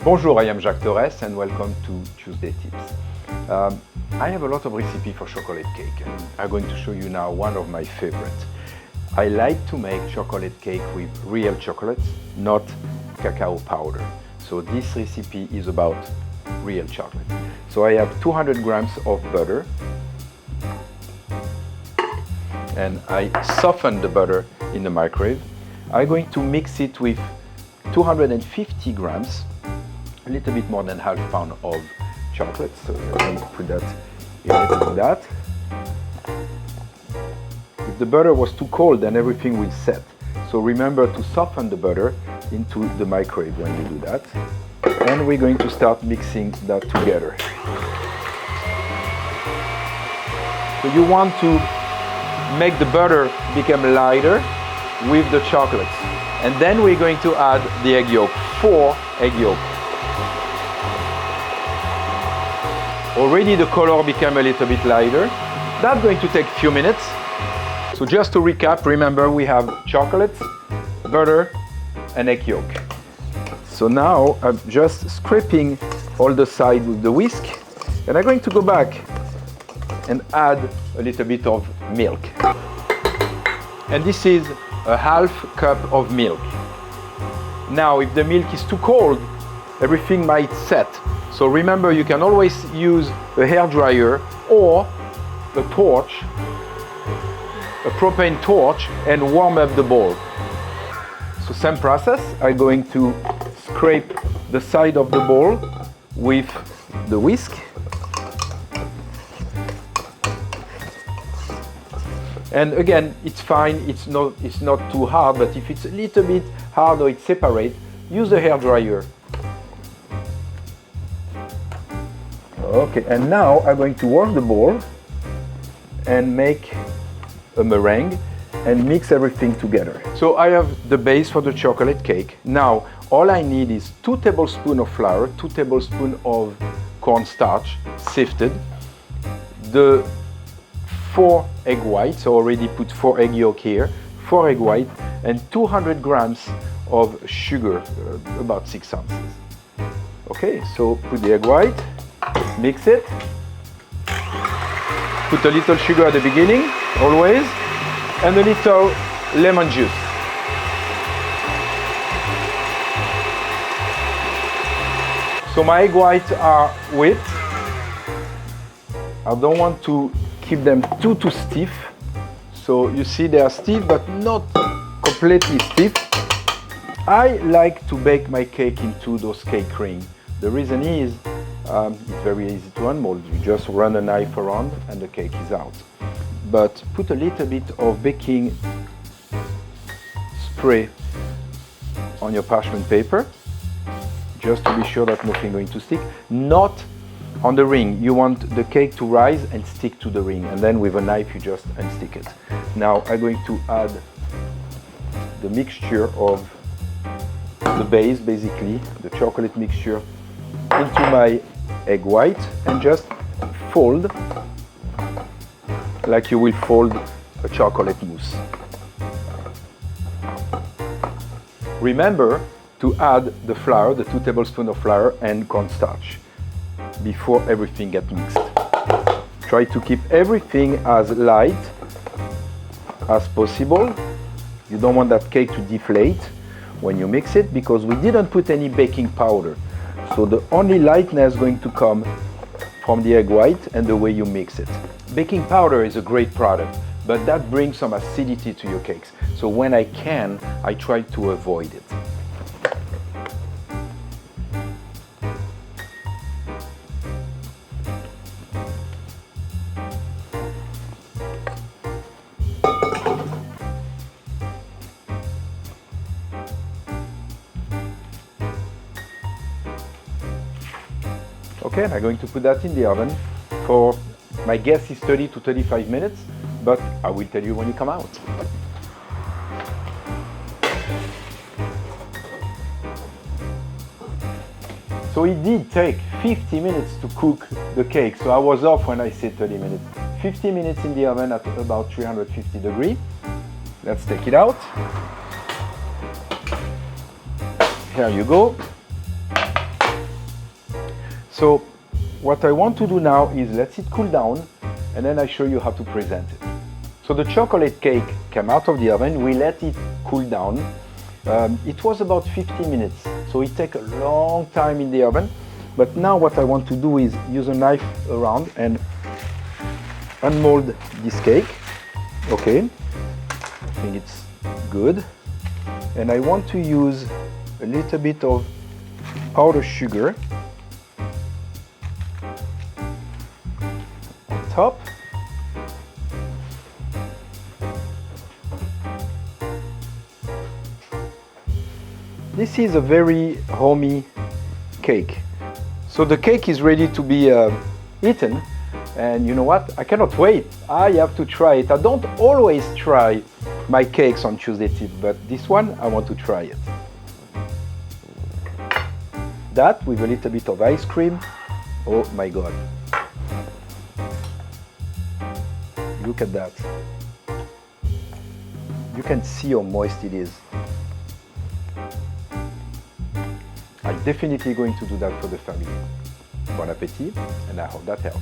Bonjour, I am Jacques Torres and welcome to Tuesday Tips. I have a lot of recipes for chocolate cake and I'm going to show you now one of my favorites. I like to make chocolate cake with real chocolate, not cacao powder. So this recipe is about real chocolate. So I have 200 grams of butter and I soften the butter in the microwave. I'm going to mix it with 250 grams, a little bit more than half pound of chocolate. So I'm going to put that in like that. If the butter was too cold, then everything will set. So remember to soften the butter into the microwave when you do that. And we're going to start mixing that together. So you want to make the butter become lighter with the chocolates. And then we're going to add the egg yolk, 4 egg yolks. Already the color became a little bit lighter. That's going to take a few minutes. So just to recap, remember we have chocolate, butter, and egg yolk. So now I'm just scraping all the sides with the whisk, and I'm going to go back and add a little bit of milk. And this is a half cup of milk. Now, if the milk is too cold, everything might set. So remember, you can always use a hair dryer or a torch, a propane torch, and warm up the bowl. So same process, I'm going to scrape the side of the bowl with the whisk. And again, it's fine, it's not too hard, but if it's a little bit hard or it separates, use a hair dryer. Okay, and now I'm going to wash the bowl and make a meringue and mix everything together. So I have the base for the chocolate cake. Now, all I need is 2 tablespoons of flour, 2 tablespoons of cornstarch, sifted, the 4 egg whites, so already put 4 egg yolk here, 4 egg white, and 200 grams of sugar, about 6 ounces. Okay, so put the egg white, mix it, put a little sugar at the beginning, always, and a little lemon juice. So my egg whites are whipped. I don't want to keep them too stiff. So you see they are stiff but not completely stiff. I like to bake my cake into those cake rings. The reason is it's very easy to unmold. You just run a knife around and the cake is out. But put a little bit of baking spray on your parchment paper just to be sure that nothing is going to stick. Not on the ring. You want the cake to rise and stick to the ring, and then with a knife you just unstick it. Now I'm going to add the mixture of the base, basically the chocolate mixture, into my egg white and just fold like you will fold a chocolate mousse. Remember to add the flour, the 2 tablespoons of flour and cornstarch before everything gets mixed. Try to keep everything as light as possible. You don't want that cake to deflate when you mix it because we didn't put any baking powder. So the only lightness is going to come from the egg white and the way you mix it. Baking powder is a great product, but that brings some acidity to your cakes. So when I can, I try to avoid it. Okay, I'm going to put that in the oven for, my guess is 30 to 35 minutes, but I will tell you when you come out. So it did take 50 minutes to cook the cake, so I was off when I said 30 minutes. 50 minutes in the oven at about 350 degrees. Let's take it out. Here you go. So what I want to do now is let it cool down, and then I show you how to present it. So the chocolate cake came out of the oven, we let it cool down. It was about 50 minutes, so it takes a long time in the oven. But now what I want to do is use a knife around and unmold this cake. Okay, I think it's good. And I want to use a little bit of powdered sugar on top. This is a very homey cake. So the cake is ready to be eaten, and you know what? I cannot wait. I have to try it. I don't always try my cakes on Tuesday tip, but this one I want to try it. That with a little bit of ice cream. Oh my God. Look at that. You can see how moist it is. I'm definitely going to do that for the family. Bon appétit, and I hope that helped.